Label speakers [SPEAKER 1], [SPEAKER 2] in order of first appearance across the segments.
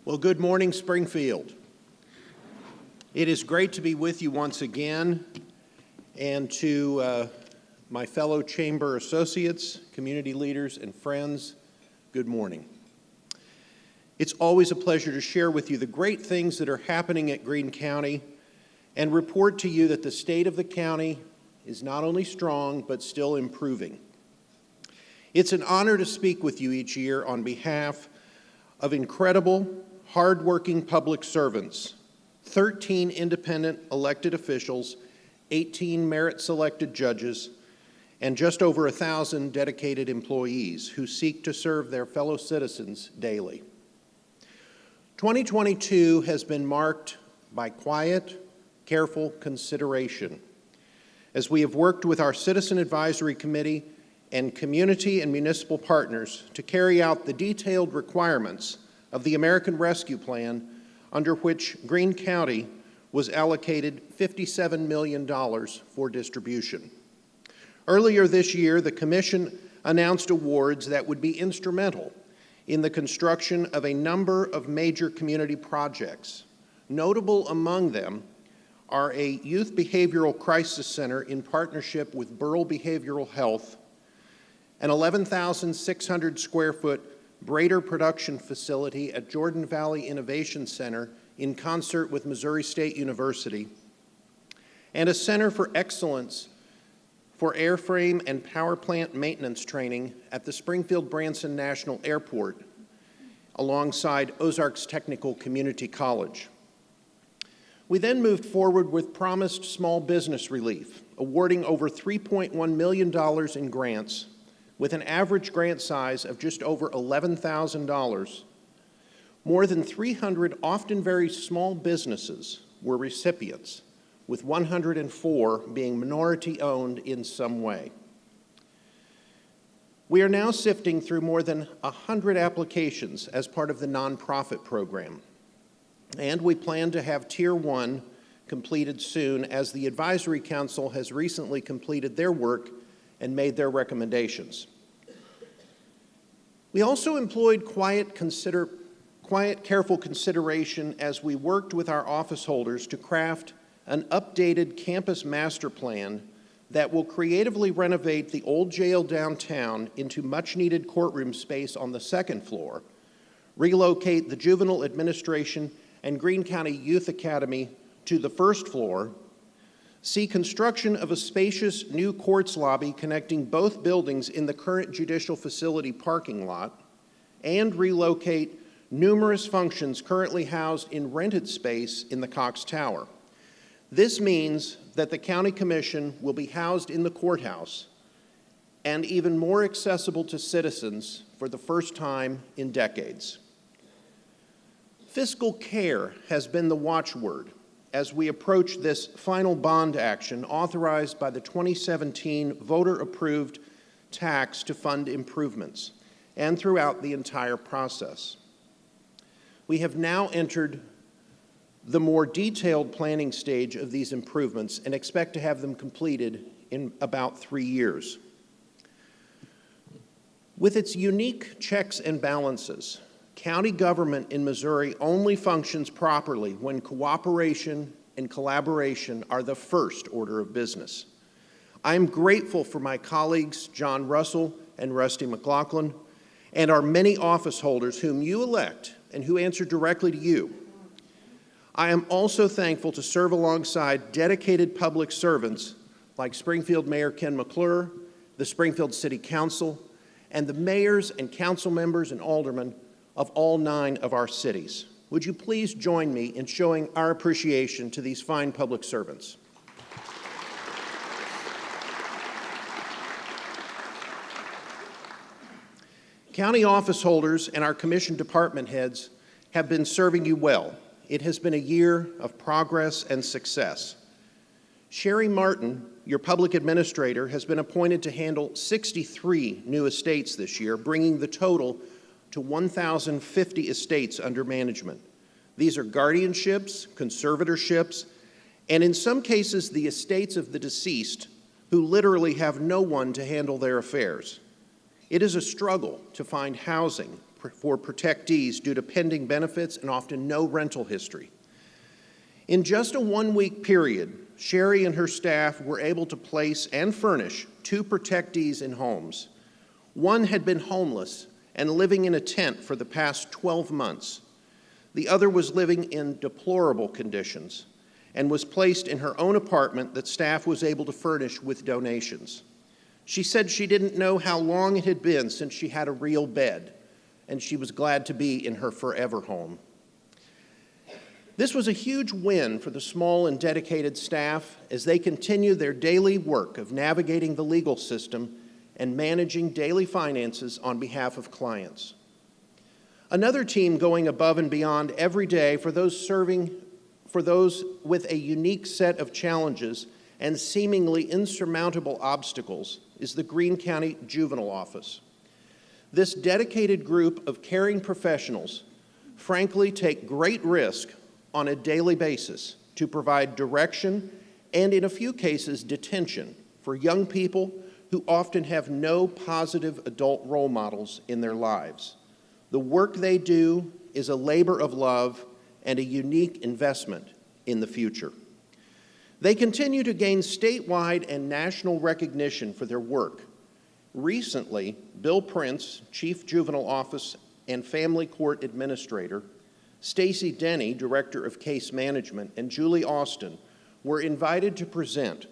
[SPEAKER 1] Well, good morning, Springfield. It is great to be with you once again, and to my fellow chamber associates, community leaders, and friends, good morning. It's always a pleasure to share with you the great things that are happening at Greene County and report to you that the state of the county is not only strong, but still improving. It's an honor to speak with you each year on behalf of incredible, hardworking public servants, 13 independent elected officials, 18 merit-selected judges, and just over 1,000 dedicated employees who seek to serve their fellow citizens daily. 2022 has been marked by quiet, careful consideration as we have worked with our Citizen Advisory Committee and community and municipal partners to carry out the detailed requirements of the American Rescue Plan, under which Greene County was allocated $57 million for distribution. Earlier this year, the Commission announced awards that would be instrumental in the construction of a number of major community projects. Notable among them are a youth behavioral crisis center in partnership with Burrell Behavioral Health, an 11,600 square foot Brader production facility at Jordan Valley Innovation Center in concert with Missouri State University, and a Center for Excellence for airframe and power plant maintenance training at the Springfield Branson National Airport alongside Ozarks Technical Community College. We then moved forward with promised small business relief, awarding over $3.1 million in grants with an average grant size of just over $11,000. More than 300 often very small businesses were recipients, with 104 being minority-owned in some way. We are now sifting through more than 100 applications as part of the nonprofit program, and we plan to have Tier 1 completed soon, as the Advisory Council has recently completed their work and made their recommendations. We also employed quiet, careful consideration as we worked with our office holders to craft an updated campus master plan that will creatively renovate the old jail downtown into much-needed courtroom space on the second floor, relocate the juvenile administration and Greene County Youth Academy to the first floor, see construction of a spacious new courts lobby connecting both buildings in the current Judicial facility parking lot, and relocate numerous functions currently housed in rented space in the Cox Tower. This means that the County Commission will be housed in the courthouse and even more accessible to citizens for the first time in decades. Fiscal care has been the watchword as we approach this final bond action authorized by the 2017 voter-approved tax to fund improvements, and throughout the entire process. We have now entered the more detailed planning stage of these improvements and expect to have them completed in about 3 years. With its unique checks and balances, county government in Missouri only functions properly when cooperation and collaboration are the first order of business. I am grateful for my colleagues, John Russell and Rusty McLaughlin, and our many office holders whom you elect and who answer directly to you. I am also thankful to serve alongside dedicated public servants like Springfield Mayor Ken McClure, the Springfield City Council, and the mayors and council members and aldermen of all 9 of our cities. Would you please join me in showing our appreciation to these fine public servants? County office holders and our commission department heads have been serving you well. It has been a year of progress and success. Sherry Martin, your public administrator, has been appointed to handle 63 new estates this year, bringing the total to 1,050 estates under management. These are guardianships, conservatorships, and in some cases the estates of the deceased who literally have no one to handle their affairs. It is a struggle to find housing, for protectees due to pending benefits and often no rental history. In just a one-week period, Sherry and her staff were able to place and furnish 2 protectees in homes. One had been homeless and living in a tent for the past 12 months. The other was living in deplorable conditions and was placed in her own apartment that staff was able to furnish with donations. She said she didn't know how long it had been since she had a real bed, and she was glad to be in her forever home. This was a huge win for the small and dedicated staff as they continue their daily work of navigating the legal system and managing daily finances on behalf of clients. Another team going above and beyond every day for those with a unique set of challenges and seemingly insurmountable obstacles is the Greene County Juvenile Office. This dedicated group of caring professionals frankly take great risk on a daily basis to provide direction and, in a few cases, detention for young people who often have no positive adult role models in their lives. The work they do is a labor of love and a unique investment in the future. They continue to gain statewide and national recognition for their work. Recently, Bill Prince, Chief Juvenile Office and Family Court Administrator, Stacy Denny, Director of Case Management, and Julie Austin were invited to present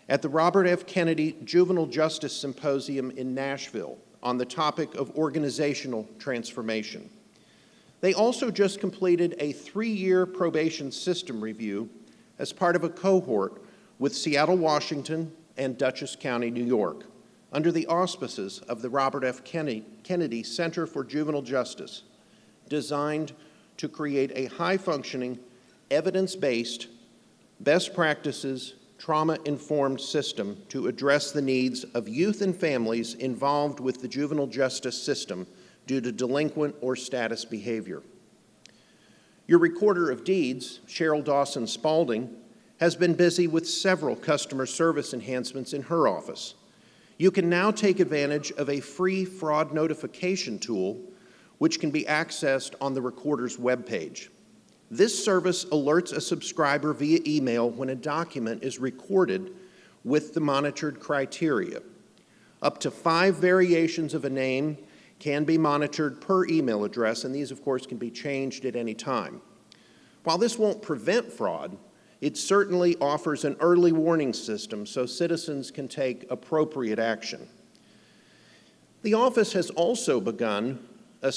[SPEAKER 1] at the Robert F. Kennedy Juvenile Justice Symposium in Nashville on the topic of organizational transformation. They also just completed a 3-year probation system review as part of a cohort with Seattle, Washington, and Dutchess County, New York, under the auspices of the Robert F. Kennedy Center for Juvenile Justice, designed to create a high-functioning, evidence-based, best practices, trauma-informed system to address the needs of youth and families involved with the juvenile justice system due to delinquent or status behavior. Your Recorder of Deeds, Cheryl Dawson Spalding, has been busy with several customer service enhancements in her office. You can now take advantage of a free fraud notification tool which can be accessed on the Recorder's webpage. This service alerts a subscriber via email when a document is recorded with the monitored criteria. Up to 5 variations of a name can be monitored per email address, and these, of course, can be changed at any time. While this won't prevent fraud, it certainly offers an early warning system so citizens can take appropriate action. The office has also begun a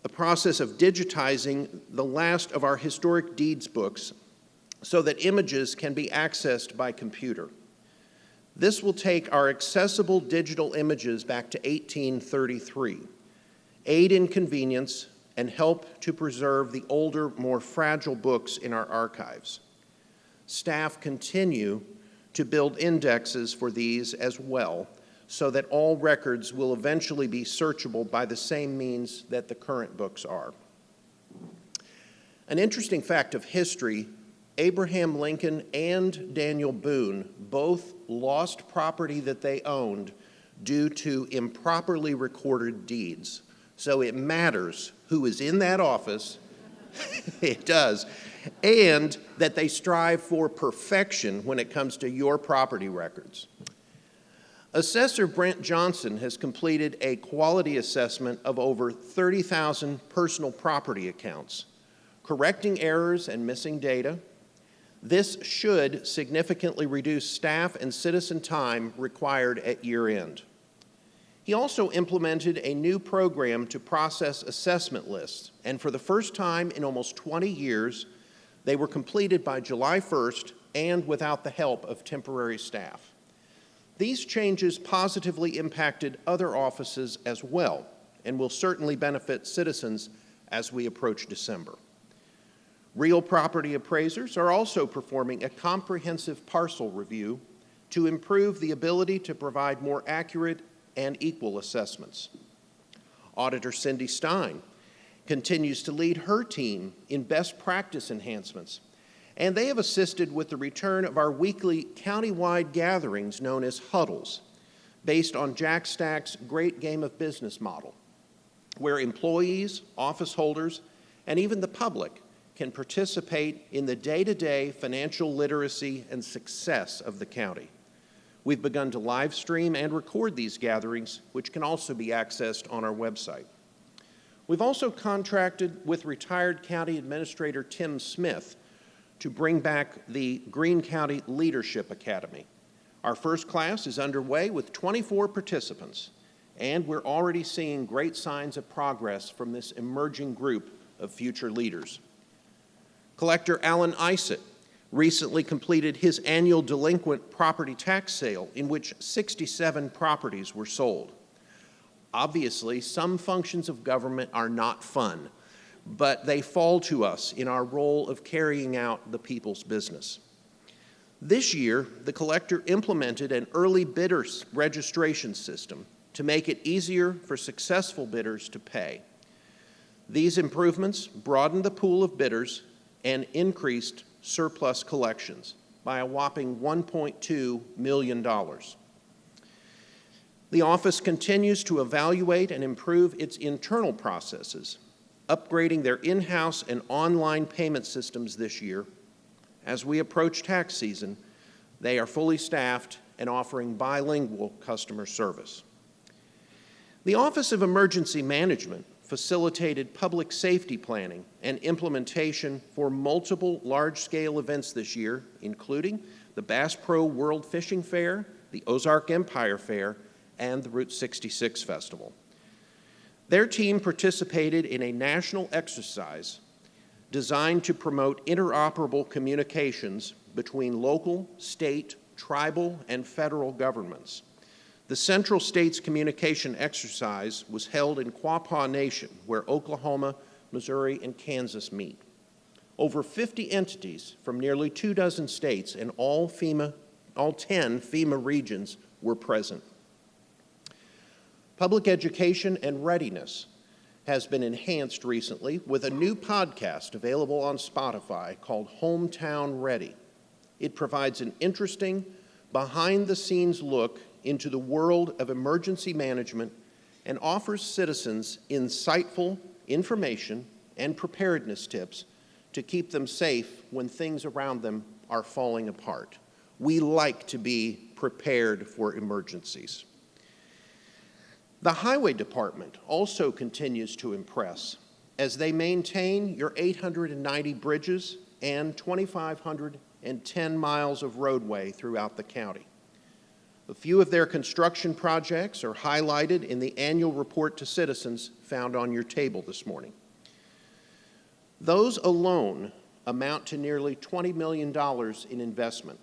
[SPEAKER 1] process of digitizing the last of our historic deeds books so that images can be accessed by computer. This will take our accessible digital images back to 1833, aid in convenience, and help to preserve the older, more fragile books in our archives. Staff continue to build indexes for these as well, so that all records will eventually be searchable by the same means that the current books are. An interesting fact of history, Abraham Lincoln and Daniel Boone both lost property that they owned due to improperly recorded deeds. So it matters who is in that office, it does, and that they strive for perfection when it comes to your property records. Assessor Brent Johnson has completed a quality assessment of over 30,000 personal property accounts, correcting errors and missing data. This should significantly reduce staff and citizen time required at year end. He also implemented a new program to process assessment lists, and for the first time in almost 20 years, they were completed by July 1st and without the help of temporary staff. These changes positively impacted other offices as well and will certainly benefit citizens as we approach December. Real property appraisers are also performing a comprehensive parcel review to improve the ability to provide more accurate and equal assessments. Auditor Cindy Stein continues to lead her team in best practice enhancements, and they have assisted with the return of our weekly county-wide gatherings known as huddles, based on Jack Stack's Great Game of Business model. where employees, office holders, and even the public can participate in the day-to-day financial literacy and success of the county. We've begun to live stream and record these gatherings, which can also be accessed on our website. We've also contracted with retired County Administrator Tim Smith to bring back the Greene County Leadership Academy. Our first class is underway with 24 participants, and we're already seeing great signs of progress from this emerging group of future leaders. Collector Alan Isett recently completed his annual delinquent property tax sale in which 67 properties were sold. Obviously, some functions of government are not fun, but they fall to us in our role of carrying out the people's business. This year, the collector implemented an early bidders registration system to make it easier for successful bidders to pay. These improvements broadened the pool of bidders and increased surplus collections by a whopping $1.2 million. The office continues to evaluate and improve its internal processes, upgrading their in-house and online payment systems this year. As we approach tax season, they are fully staffed and offering bilingual customer service. The Office of Emergency Management facilitated public safety planning and implementation for multiple large-scale events this year, including the Bass Pro World Fishing Fair, the Ozark Empire Fair, and the Route 66 Festival. Their team participated in a national exercise designed to promote interoperable communications between local, state, tribal, and federal governments. The Central States Communication Exercise was held in Quapaw Nation, where Oklahoma, Missouri, and Kansas meet. Over 50 entities from nearly 24 states and all 10 FEMA regions were present. Public education and readiness has been enhanced recently with a new podcast available on Spotify called Hometown Ready. It provides an interesting, behind-the-scenes look into the world of emergency management and offers citizens insightful information and preparedness tips to keep them safe when things around them are falling apart. We like to be prepared for emergencies. The Highway Department also continues to impress as they maintain your 890 bridges and 2,510 miles of roadway throughout the county. A few of their construction projects are highlighted in the annual report to citizens found on your table this morning. Those alone amount to nearly $20 million in investment.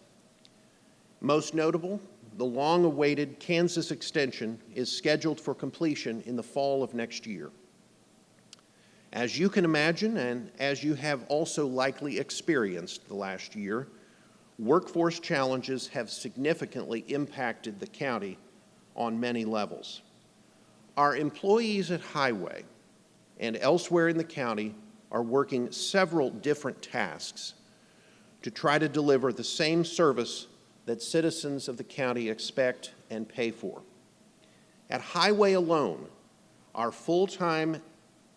[SPEAKER 1] Most notable, the long-awaited Kansas extension is scheduled for completion in the fall of next year. As you can imagine, and as you have also likely experienced the last year, workforce challenges have significantly impacted the county on many levels. Our employees at Highway and elsewhere in the county are working several different tasks to try to deliver the same service that citizens of the county expect and pay for. At Highway alone, our full-time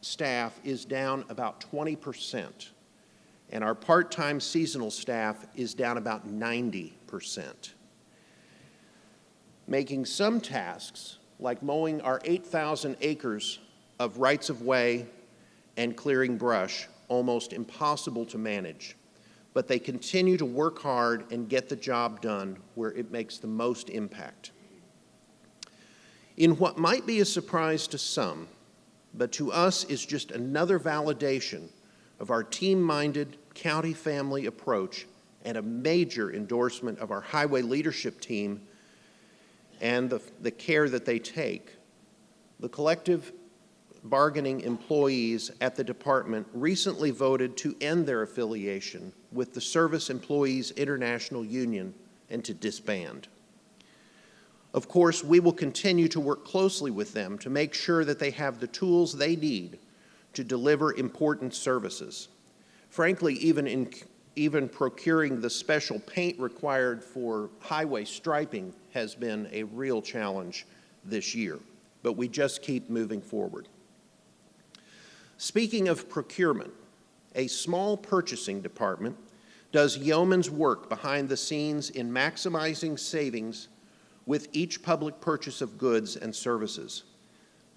[SPEAKER 1] staff is down about 20%, and our part-time seasonal staff is down about 90%. Making some tasks, like mowing our 8,000 acres of rights-of-way and clearing brush, almost impossible to manage. But they continue to work hard and get the job done where it makes the most impact. In what might be a surprise to some, but to us is just another validation of our team-minded county family approach and a major endorsement of our highway leadership team and the care that they take, the collective bargaining employees at the department recently voted to end their affiliation with the Service Employees International Union and to disband. Of course, we will continue to work closely with them to make sure that they have the tools they need to deliver important services. Frankly, even procuring the special paint required for highway striping has been a real challenge this year, but we just keep moving forward. Speaking of procurement, a small purchasing department does yeoman's work behind the scenes in maximizing savings with each public purchase of goods and services.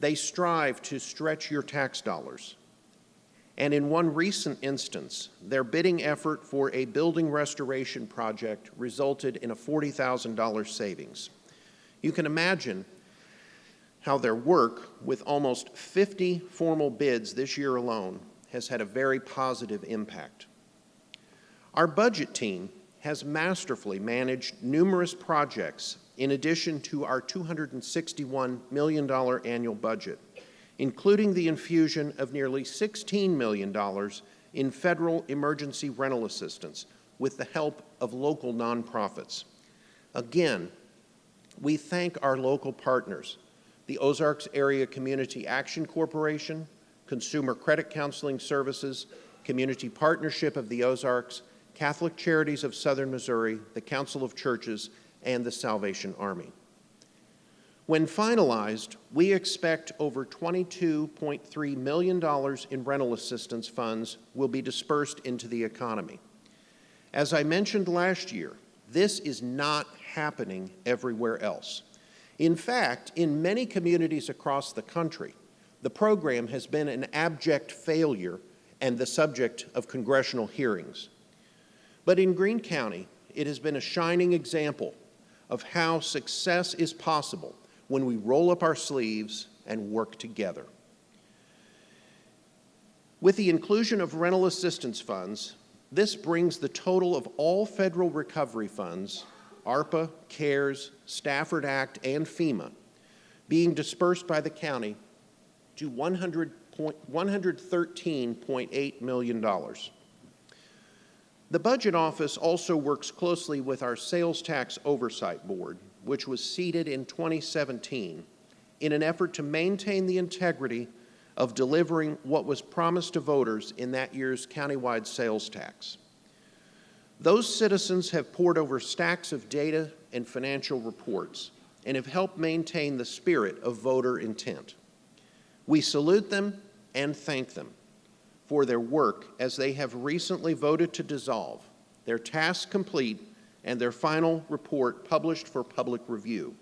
[SPEAKER 1] They strive to stretch your tax dollars. And in one recent instance, their bidding effort for a building restoration project resulted in a $40,000 savings. You can imagine how their work, with almost 50 formal bids this year alone, has had a very positive impact. Our budget team has masterfully managed numerous projects in addition to our $261 million annual budget, including the infusion of nearly $16 million in federal emergency rental assistance with the help of local nonprofits. Again, we thank our local partners, the Ozarks Area Community Action Corporation, Consumer Credit Counseling Services, Community Partnership of the Ozarks, Catholic Charities of Southern Missouri, the Council of Churches, and the Salvation Army. When finalized, we expect over $22.3 million in rental assistance funds will be dispersed into the economy. As I mentioned last year, this is not happening everywhere else. In fact, in many communities across the country, the program has been an abject failure and the subject of congressional hearings. But in Greene County, it has been a shining example of how success is possible when we roll up our sleeves and work together. With the inclusion of rental assistance funds, this brings the total of all federal recovery funds, ARPA, CARES, Stafford Act, and FEMA, being dispersed by the county to $113.8 million. The Budget Office also works closely with our Sales Tax Oversight Board, which was seated in 2017, in an effort to maintain the integrity of delivering what was promised to voters in that year's countywide sales tax. Those citizens have pored over stacks of data and financial reports and have helped maintain the spirit of voter intent. We salute them and thank them for their work as they have recently voted to dissolve, their task complete, and their final report published for public review.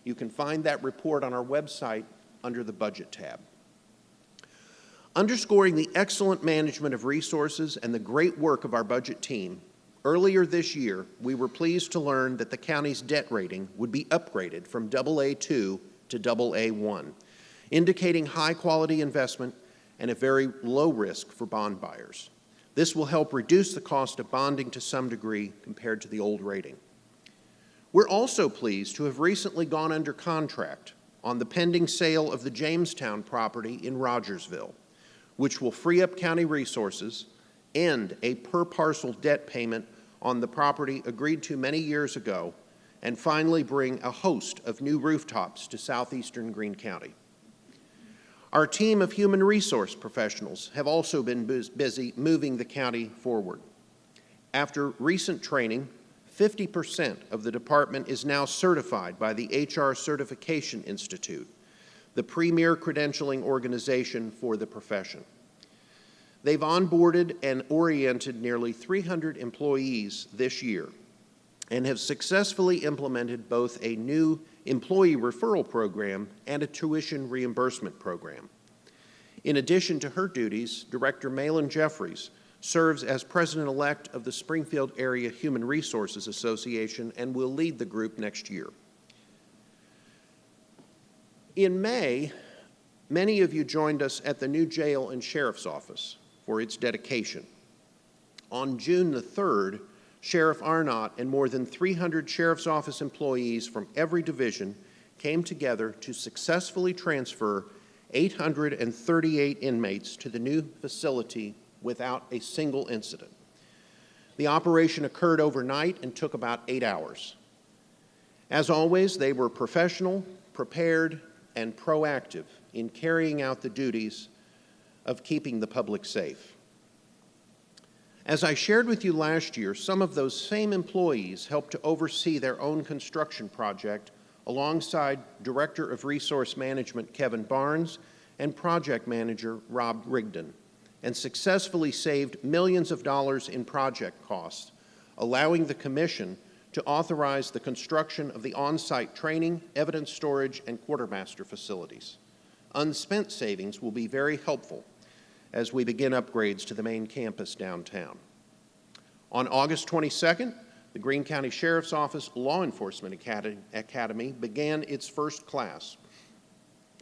[SPEAKER 1] You can find that report on our website under the Budget tab. Underscoring the excellent management of resources and the great work of our budget team, earlier this year, we were pleased to learn that the county's debt rating would be upgraded from AA2 to AA1, indicating high-quality investment and a very low risk for bond buyers. This will help reduce the cost of bonding to some degree compared to the old rating. We're also pleased to have recently gone under contract on the pending sale of the Jamestown property in Rogersville, which will free up county resources, end a per-parcel debt payment on the property agreed to many years ago, and finally bring a host of new rooftops to southeastern Greene County. Our team of human resource professionals have also been busy moving the county forward. After recent training, 50% of the department is now certified by the HR Certification Institute, the premier credentialing organization for the profession. They've onboarded and oriented nearly 300 employees this year and have successfully implemented both a new employee referral program and a tuition reimbursement program. In addition to her duties, Director Malin Jeffries serves as president-elect of the Springfield Area Human Resources Association and will lead the group next year. In May, many of you joined us at the new jail and sheriff's office for its dedication. On June the 3rd, Sheriff Arnott and more than 300 Sheriff's Office employees from every division came together to successfully transfer 838 inmates to the new facility without a single incident. The operation occurred overnight and took about 8 hours. As always, they were professional, prepared, and proactive in carrying out the duties of keeping the public safe. As I shared with you last year, some of those same employees helped to oversee their own construction project alongside Director of Resource Management Kevin Barnes and project manager Rob Rigdon, and successfully saved millions of dollars in project costs, allowing the Commission to authorize the construction of the on-site training, evidence storage, and quartermaster facilities. Unspent savings will be very helpful as we begin upgrades to the main campus downtown. On August 22nd, the Greene County Sheriff's Office Law Enforcement Academy began its first class.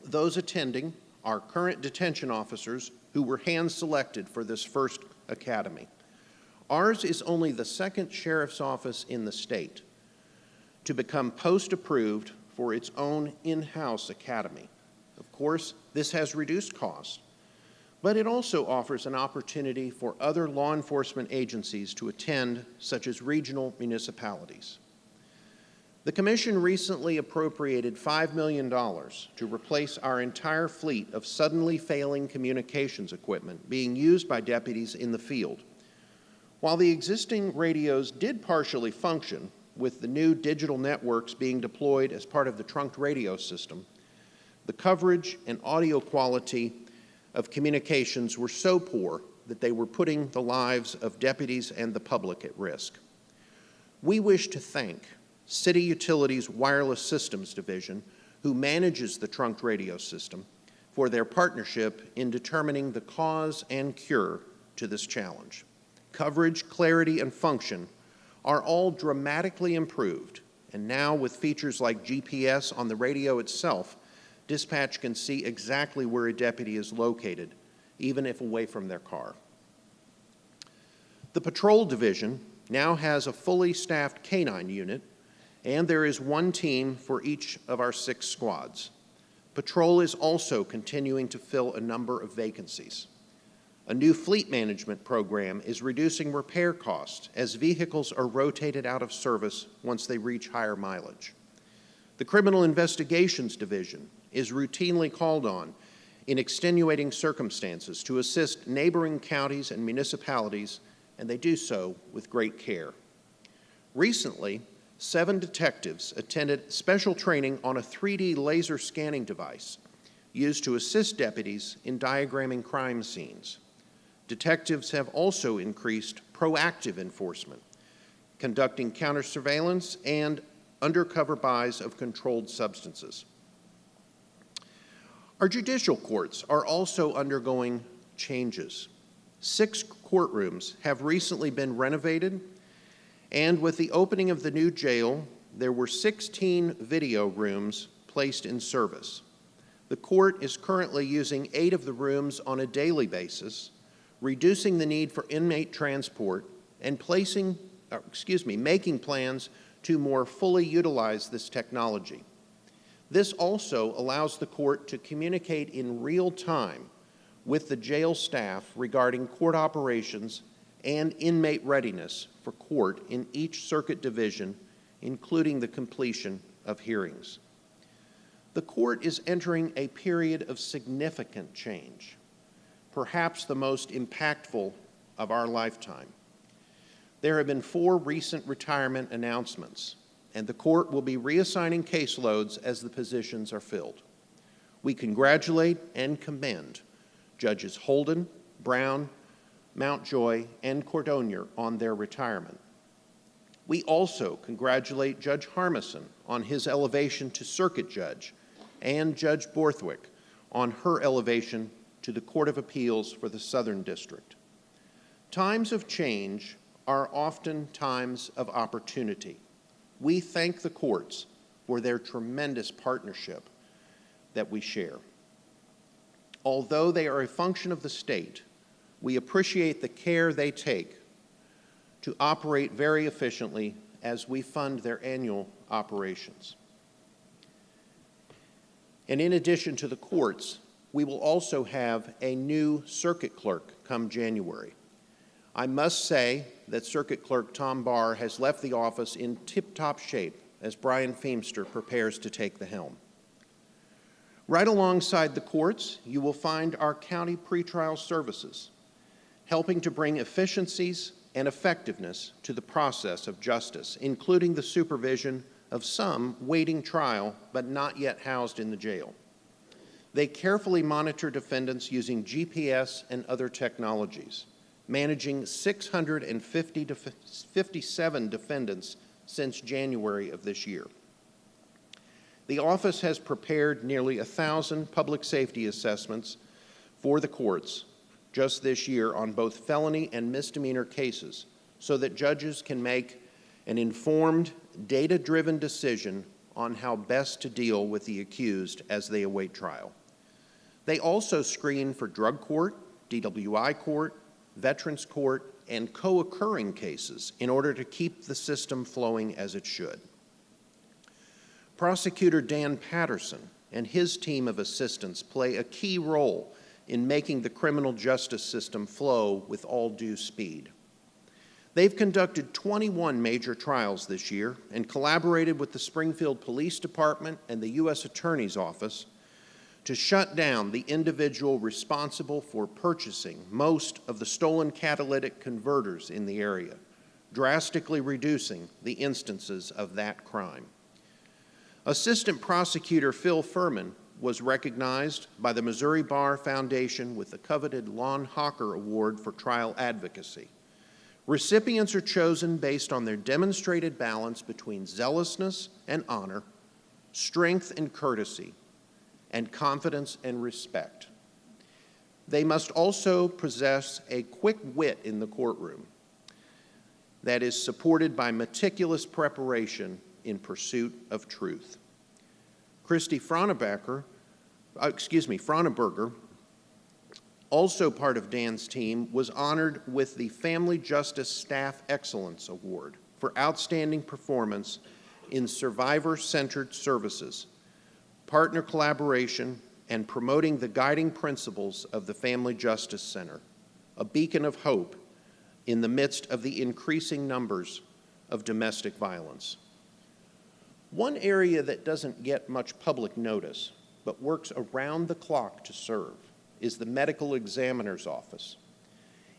[SPEAKER 1] Those attending are current detention officers who were hand-selected for this first academy. Ours is only the second sheriff's office in the state to become post-approved for its own in-house academy. Of course, this has reduced costs, but it also offers an opportunity for other law enforcement agencies to attend, such as regional municipalities. The Commission recently appropriated $5 million to replace our entire fleet of suddenly failing communications equipment being used by deputies in the field. While the existing radios did partially function, with the new digital networks being deployed as part of the trunked radio system, the coverage and audio quality of communications were so poor that they were putting the lives of deputies and the public at risk. We wish to thank City Utilities Wireless Systems Division, who manages the trunked radio system, for their partnership in determining the cause and cure to this challenge. Coverage, clarity, and function are all dramatically improved, and now with features like GPS on the radio itself, dispatch can see exactly where a deputy is located, even if away from their car. The Patrol Division now has a fully staffed canine unit, and there is one team for each of our 6 squads. Patrol is also continuing to fill a number of vacancies. A new fleet management program is reducing repair costs as vehicles are rotated out of service once they reach higher mileage. The Criminal Investigations Division is routinely called on in extenuating circumstances to assist neighboring counties and municipalities, and they do so with great care. Recently, 7 detectives attended special training on a 3D laser scanning device used to assist deputies in diagramming crime scenes. Detectives have also increased proactive enforcement, conducting counter-surveillance and undercover buys of controlled substances. Our judicial courts are also undergoing changes. 6 courtrooms have recently been renovated, and with the opening of the new jail, there were 16 video rooms placed in service. The court is currently using 8 of the rooms on a daily basis, reducing the need for inmate transport and making plans to more fully utilize this technology. This also allows the court to communicate in real time with the jail staff regarding court operations and inmate readiness for court in each circuit division, including the completion of hearings. The court is entering a period of significant change, perhaps the most impactful of our lifetime. There have been 4 recent retirement announcements, and the court will be reassigning caseloads as the positions are filled. We congratulate and commend Judges Holden, Brown, Mountjoy, and Cordonier on their retirement. We also congratulate Judge Harmison on his elevation to circuit judge and Judge Borthwick on her elevation to the Court of Appeals for the Southern District. Times of change are often times of opportunity. We thank the courts for their tremendous partnership that we share. Although they are a function of the state, we appreciate the care they take to operate very efficiently as we fund their annual operations. And in addition to the courts, we will also have a new circuit clerk come January. I must say that Circuit Clerk Tom Barr has left the office in tip-top shape as Brian Feemster prepares to take the helm. Right alongside the courts, you will find our county pretrial services, helping to bring efficiencies and effectiveness to the process of justice, including the supervision of some waiting trial but not yet housed in the jail. They carefully monitor defendants using GPS and other technologies, managing 657 defendants since January of this year. The office has prepared nearly 1,000 public safety assessments for the courts just this year on both felony and misdemeanor cases so that judges can make an informed, data-driven decision on how best to deal with the accused as they await trial. They also screen for drug court, DWI court, veterans court, and co-occurring cases in order to keep the system flowing as it should. Prosecutor Dan Patterson and his team of assistants play a key role in making the criminal justice system flow with all due speed. They've conducted 21 major trials this year and collaborated with the Springfield Police Department and the U.S. Attorney's Office to shut down the individual responsible for purchasing most of the stolen catalytic converters in the area, drastically reducing the instances of that crime. Assistant Prosecutor Phil Furman was recognized by the Missouri Bar Foundation with the coveted Lon Hawker Award for Trial Advocacy. Recipients are chosen based on their demonstrated balance between zealousness and honor, strength and courtesy, and confidence and respect. They must also possess a quick wit in the courtroom that is supported by meticulous preparation in pursuit of truth. Christy Frauneberger, also part of Dan's team, was honored with the Family Justice Staff Excellence Award for outstanding performance in survivor-centered services, partner collaboration, and promoting the guiding principles of the Family Justice Center, a beacon of hope in the midst of the increasing numbers of domestic violence. One area that doesn't get much public notice, but works around the clock to serve, is the medical examiner's office.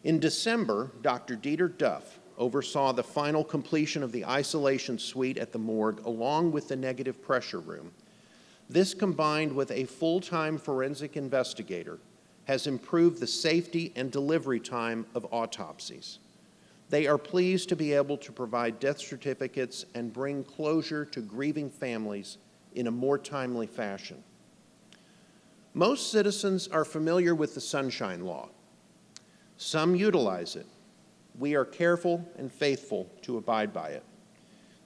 [SPEAKER 1] In December, Dr. Dieter Duff oversaw the final completion of the isolation suite at the morgue along with the negative pressure room. This, combined with a full-time forensic investigator, has improved the safety and delivery time of autopsies. They are pleased to be able to provide death certificates and bring closure to grieving families in a more timely fashion. Most citizens are familiar with the Sunshine Law. Some utilize it. We are careful and faithful to abide by it.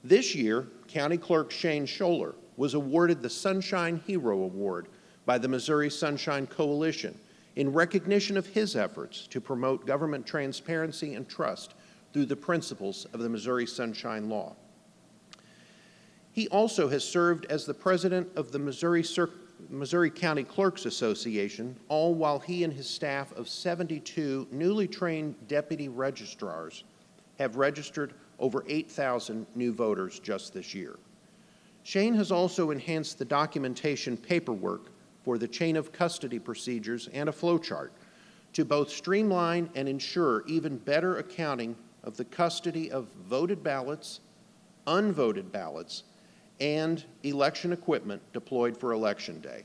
[SPEAKER 1] This year, County Clerk Shane Scholler was awarded the Sunshine Hero Award by the Missouri Sunshine Coalition in recognition of his efforts to promote government transparency and trust through the principles of the Missouri Sunshine Law. He also has served as the president of the Missouri County Clerks Association, all while he and his staff of 72 newly trained deputy registrars have registered over 8,000 new voters just this year. Shane has also enhanced the documentation paperwork for the chain of custody procedures and a flowchart to both streamline and ensure even better accounting of the custody of voted ballots, unvoted ballots, and election equipment deployed for Election Day.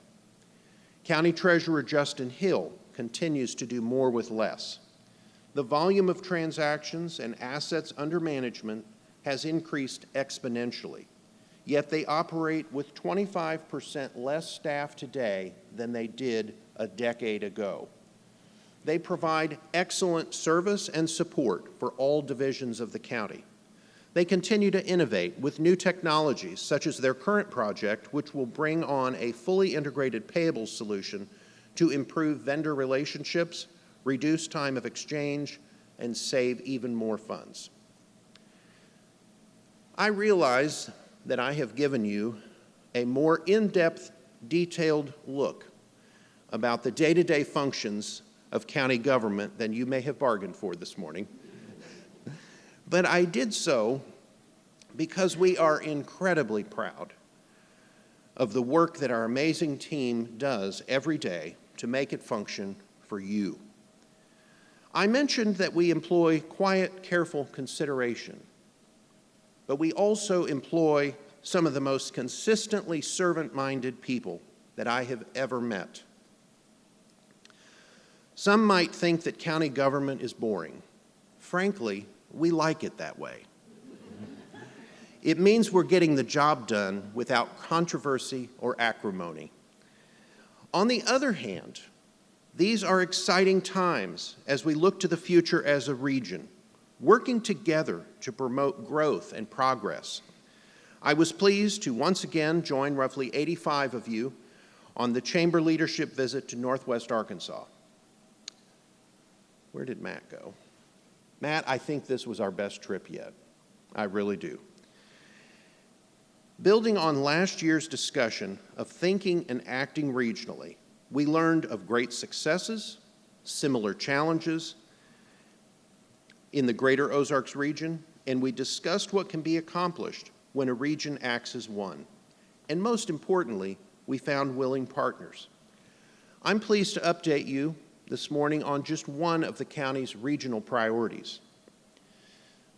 [SPEAKER 1] County Treasurer Justin Hill continues to do more with less. The volume of transactions and assets under management has increased exponentially, yet they operate with 25% less staff today than they did a decade ago. They provide excellent service and support for all divisions of the county. They continue to innovate with new technologies, such as their current project, which will bring on a fully integrated payables solution to improve vendor relationships, reduce time of exchange, and save even more funds. I realize that I have given you a more in-depth, detailed look about the day-to-day functions of county government than you may have bargained for this morning. But I did so because we are incredibly proud of the work that our amazing team does every day to make it function for you. I mentioned that we employ quiet, careful consideration, but we also employ some of the most consistently servant-minded people that I have ever met. Some might think that county government is boring. Frankly, we like it that way. It means we're getting the job done without controversy or acrimony. On the other hand, these are exciting times as we look to the future as a region, working together to promote growth and progress. I was pleased to once again join roughly 85 of you on the Chamber leadership visit to Northwest Arkansas. Where did Matt go? Matt, I think this was our best trip yet. I really do. Building on last year's discussion of thinking and acting regionally, we learned of great successes, similar challenges in the greater Ozarks region, and we discussed what can be accomplished when a region acts as one. And most importantly, we found willing partners. I'm pleased to update you this morning on just one of the county's regional priorities.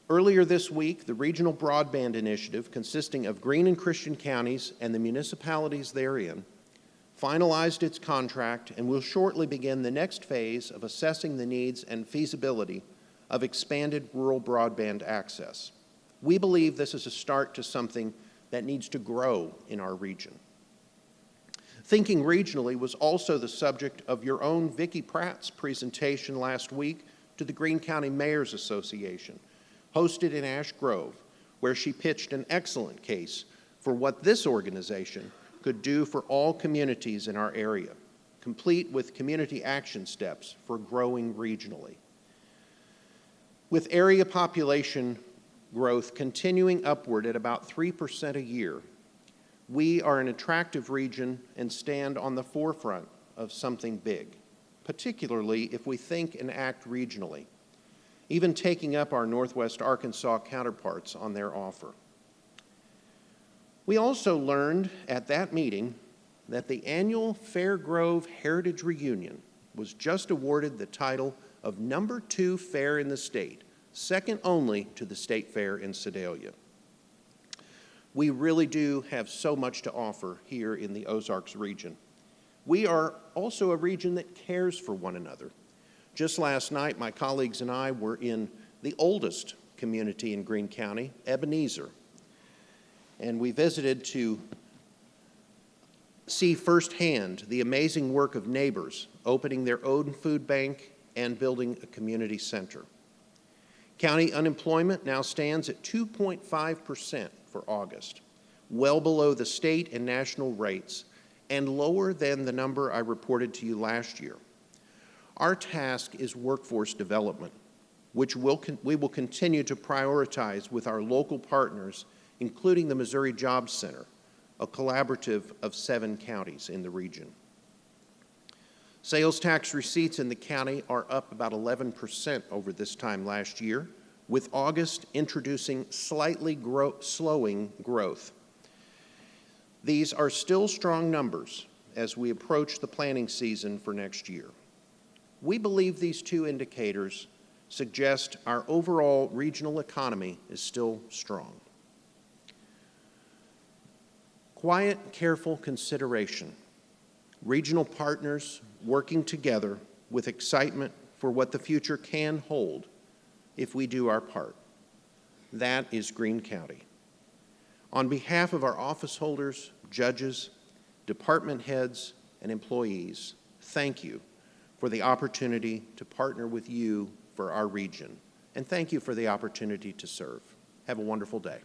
[SPEAKER 1] Earlier this week, the Regional Broadband Initiative, consisting of Greene and Christian counties and the municipalities therein, finalized its contract and will shortly begin the next phase of assessing the needs and feasibility of expanded rural broadband access. We believe this is a start to something that needs to grow in our region. Thinking regionally was also the subject of your own Vicki Pratt's presentation last week to the Greene County Mayor's Association, hosted in Ash Grove, where she pitched an excellent case for what this organization could do for all communities in our area, complete with community action steps for growing regionally. With area population growth continuing upward at about 3% a year, we are an attractive region and stand on the forefront of something big, particularly if we think and act regionally, even taking up our Northwest Arkansas counterparts on their offer. We also learned at that meeting that the annual Fairgrove Heritage Reunion was just awarded the title of #2 fair in the state, second only to the State Fair in Sedalia. We really do have so much to offer here in the Ozarks region. We are also a region that cares for one another. Just last night, my colleagues and I were in the oldest community in Greene County, Ebenezer, and we visited to see firsthand the amazing work of neighbors opening their own food bank and building a community center. County unemployment now stands at 2.5% for August, well below the state and national rates and lower than the number I reported to you last year. Our task is workforce development, which we will continue to prioritize with our local partners, including the Missouri Jobs Center, a collaborative of 7 counties in the region. Sales tax receipts in the county are up about 11% over this time last year, with August introducing slightly slowing growth. These are still strong numbers as we approach the planning season for next year. We believe these 2 indicators suggest our overall regional economy is still strong. Quiet, careful consideration. Regional partners working together with excitement for what the future can hold if we do our part. That is Greene County. On behalf of our office holders, judges, department heads, and employees, thank you for the opportunity to partner with you for our region. And thank you for the opportunity to serve. Have a wonderful day.